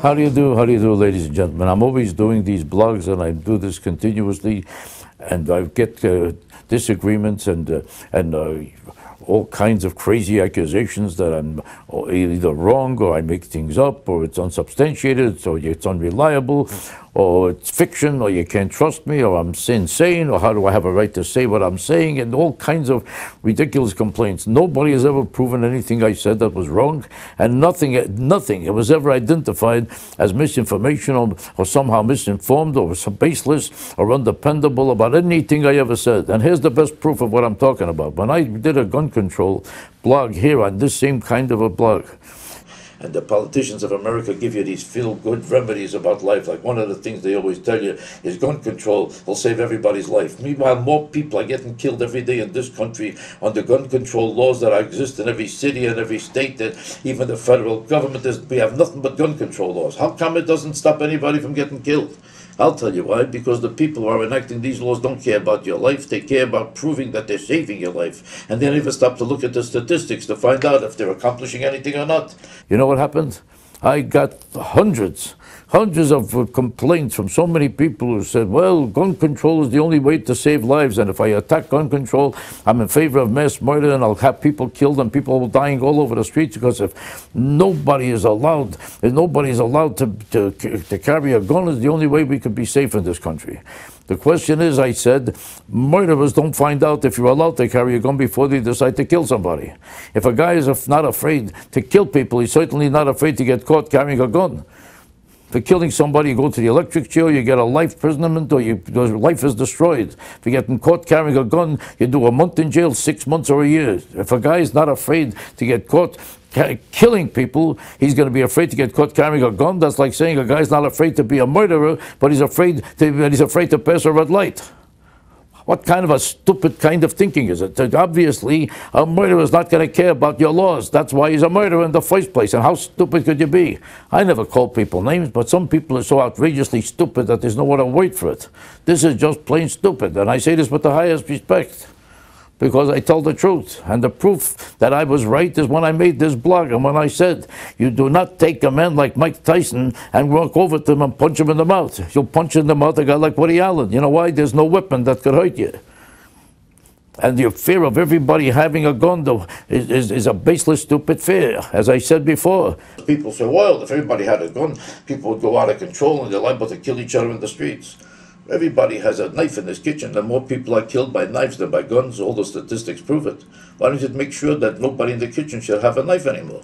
How do you do, ladies and gentlemen? I'm always doing these blogs, and I do this continuously, and I get disagreements and all kinds of crazy accusations that I'm either wrong, or I make things up, or it's unsubstantiated, or it's unreliable, or it's fiction, or you can't trust me, or I'm insane, or how do I have a right to say what I'm saying, and all kinds of ridiculous complaints. Nobody has ever proven anything I said that was wrong, and nothing it was ever identified as misinformation or somehow misinformed or some baseless or undependable about anything I ever said. And here's the best proof of what I'm talking about. When I did a gun control blog here on this same kind of a blog, and the politicians of America give you these feel-good remedies about life. Like one of the things they always tell you is gun control will save everybody's life. Meanwhile, more people are getting killed every day in this country under gun control laws that exist in every city and every state, that even the federal government we have nothing but gun control laws. How come it doesn't stop anybody from getting killed? I'll tell you why. Because the people who are enacting these laws don't care about your life. They care about proving that they're saving your life. And they never stop to look at the statistics to find out if they're accomplishing anything or not. You know what happened? I got hundreds of complaints from so many people who said, well, gun control is the only way to save lives, and if I attack gun control, I'm in favor of mass murder, and I'll have people killed and people dying all over the streets, because if nobody is allowed to carry a gun, is the only way we could be safe in this country. The question is, I said, murderers don't find out if you're allowed to carry a gun before they decide to kill somebody. If a guy is not afraid to kill people, he's certainly not afraid to get caught carrying a gun. For killing somebody, you go to the electric chair, you get a life imprisonment, or your life is destroyed. If you're getting caught carrying a gun, you do a month in jail, 6 months or a year. If a guy is not afraid to get caught killing people, he's going to be afraid to get caught carrying a gun. That's like saying a guy's not afraid to be a murderer, but he's afraid to pass a red light. What kind of a stupid kind of thinking is it? Obviously, a murderer is not going to care about your laws. That's why he's a murderer in the first place. And how stupid could you be? I never call people names, but some people are so outrageously stupid that there's no other word for it. This is just plain stupid. And I say this with the highest respect, because I tell the truth. And the proof that I was right is when I made this blog, and when I said, you do not take a man like Mike Tyson and walk over to him and punch him in the mouth. You'll punch in the mouth a guy like Woody Allen. You know why? There's no weapon that could hurt you. And your fear of everybody having a gun, though, is a baseless, stupid fear, as I said before. People say, well, if everybody had a gun, people would go out of control and they're liable to kill each other in the streets. Everybody has a knife in his kitchen, and more people are killed by knives than by guns. All the statistics prove it. Why don't you make sure that nobody in the kitchen should have a knife anymore?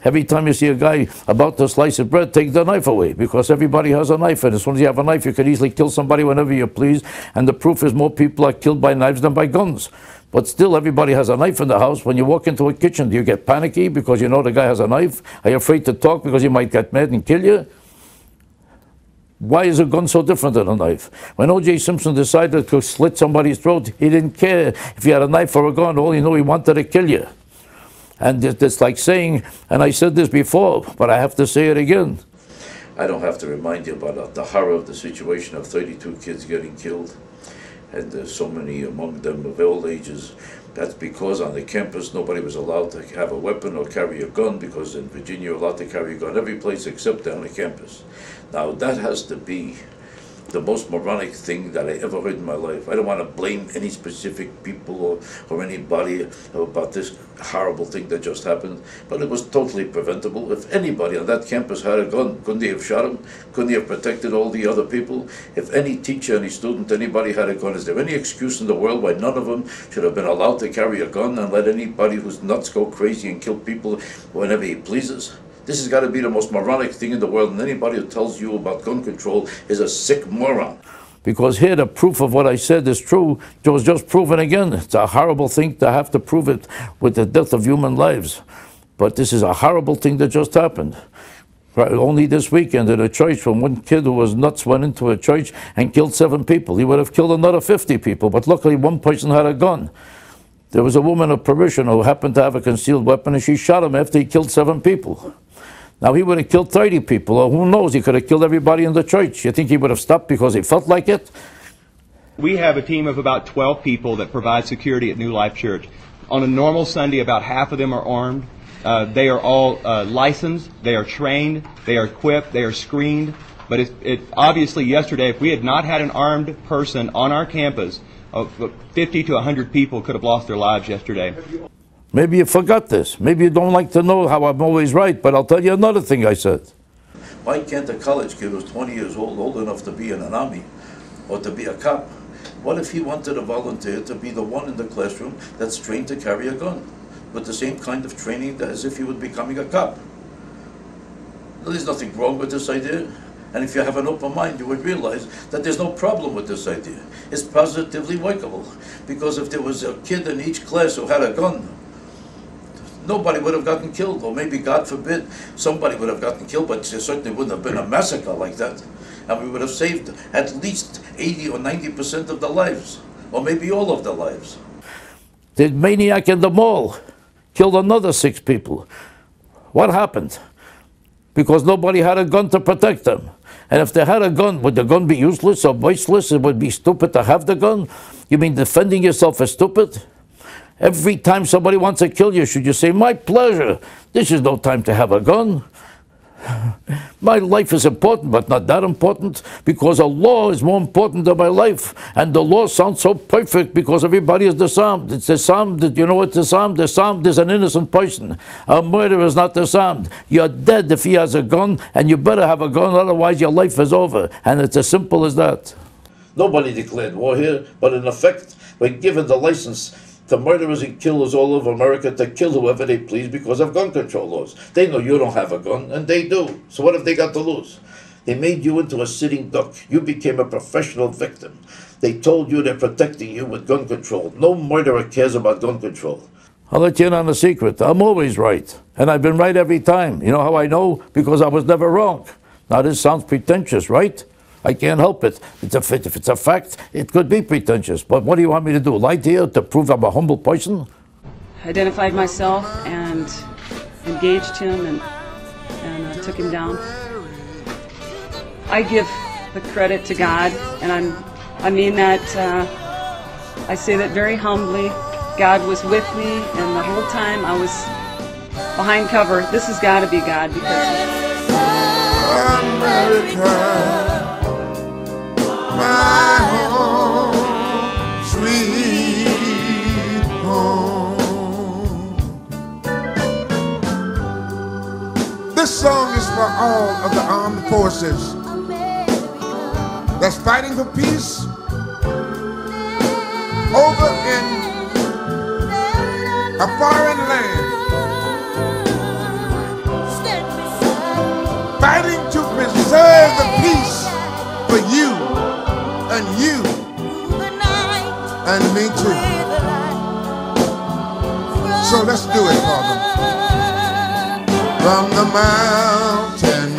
Every time you see a guy about to slice of bread, take the knife away, because everybody has a knife, and as soon as you have a knife, you can easily kill somebody whenever you please, and the proof is more people are killed by knives than by guns. But still, everybody has a knife in the house. When you walk into a kitchen, do you get panicky because you know the guy has a knife? Are you afraid to talk because he might get mad and kill you? Why is a gun so different than a knife? When O.J. Simpson decided to slit somebody's throat, he didn't care if he had a knife or a gun. All he knew, he wanted to kill you. And it's like saying, and I said this before, but I have to say it again. I don't have to remind you about the horror of the situation of 32 kids getting killed, and there's so many among them of all ages. That's because on the campus nobody was allowed to have a weapon or carry a gun, because in Virginia you're allowed to carry a gun every place except on the campus. Now that has to be the most moronic thing that I ever heard in my life. I don't want to blame any specific people or anybody about this horrible thing that just happened, but it was totally preventable. If anybody on that campus had a gun, couldn't they have shot him? Couldn't they have protected all the other people? If any teacher, any student, anybody had a gun, is there any excuse in the world why none of them should have been allowed to carry a gun and let anybody who's nuts go crazy and kill people whenever he pleases? This has got to be the most moronic thing in the world, and anybody who tells you about gun control is a sick moron. Because here the proof of what I said is true. It was just proven again. It's a horrible thing to have to prove it with the death of human lives. But this is a horrible thing that just happened. Only this weekend at a church, when one kid who was nuts went into a church and killed 7 people. He would have killed another 50 people, but luckily one person had a gun. There was a woman of parishioner who happened to have a concealed weapon, and she shot him after he killed 7 people. Now, he would have killed 30 people, or who knows, he could have killed everybody in the church. You think he would have stopped because he felt like it? We have a team of about 12 people that provide security at New Life Church. On a normal Sunday, about half of them are armed. They are all licensed, they are trained, they are equipped, they are screened. But obviously yesterday, if we had not had an armed person on our campus, 50 to 100 people could have lost their lives yesterday. Maybe you forgot this. Maybe you don't like to know how I'm always right, but I'll tell you another thing I said. Why can't a college kid who's 20 years old enough to be in an army or to be a cop, what if he wanted to volunteer to be the one in the classroom that's trained to carry a gun with the same kind of training as if he was becoming a cop? There's nothing wrong with this idea. And if you have an open mind, you would realize that there's no problem with this idea. It's positively workable. Because if there was a kid in each class who had a gun, nobody would have gotten killed. Or maybe, God forbid, somebody would have gotten killed, but there certainly wouldn't have been a massacre like that. And we would have saved at least 80 or 90% of the lives. Or maybe all of the lives. The maniac in the mall killed another 6 people. What happened? Because nobody had a gun to protect them. And if they had a gun, would the gun be useless or voiceless? It would be stupid to have the gun? You mean defending yourself is stupid? Every time somebody wants to kill you, should you say, my pleasure, this is no time to have a gun. My life is important, but not that important, because a law is more important than my life. And the law sounds so perfect because everybody is disarmed. It's disarmed. You know what disarmed? Disarmed is an innocent person. A murderer is not disarmed. You're dead if he has a gun, and you better have a gun, otherwise your life is over. And it's as simple as that. Nobody declared war here, but in effect, we're given the license to murderers and killers all over America to kill whoever they please because of gun control laws. They know you don't have a gun, and they do. So what have they got to lose? They made you into a sitting duck. You became a professional victim. They told you they're protecting you with gun control. No murderer cares about gun control. I'll let you in on a secret. I'm always right. And I've been right every time. You know how I know? Because I was never wrong. Now this sounds pretentious, right? I can't help it. If it's a fact, it could be pretentious. But what do you want me to do? Lie to you to prove I'm a humble person? Identified myself and engaged him and took him down. I give the credit to God, and I mean that. I say that very humbly. God was with me, and the whole time I was behind cover. This has got to be God, because America. My home, sweet home. This song is for all of the armed forces that's fighting for peace over in a foreign land, fighting to preserve the peace for you and you and me too. So let's do it for them. From the mountain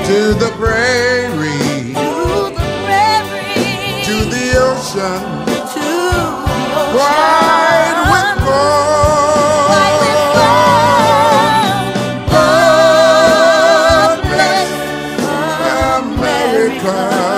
to the prairie, to the ocean, wide with gold. God bless America.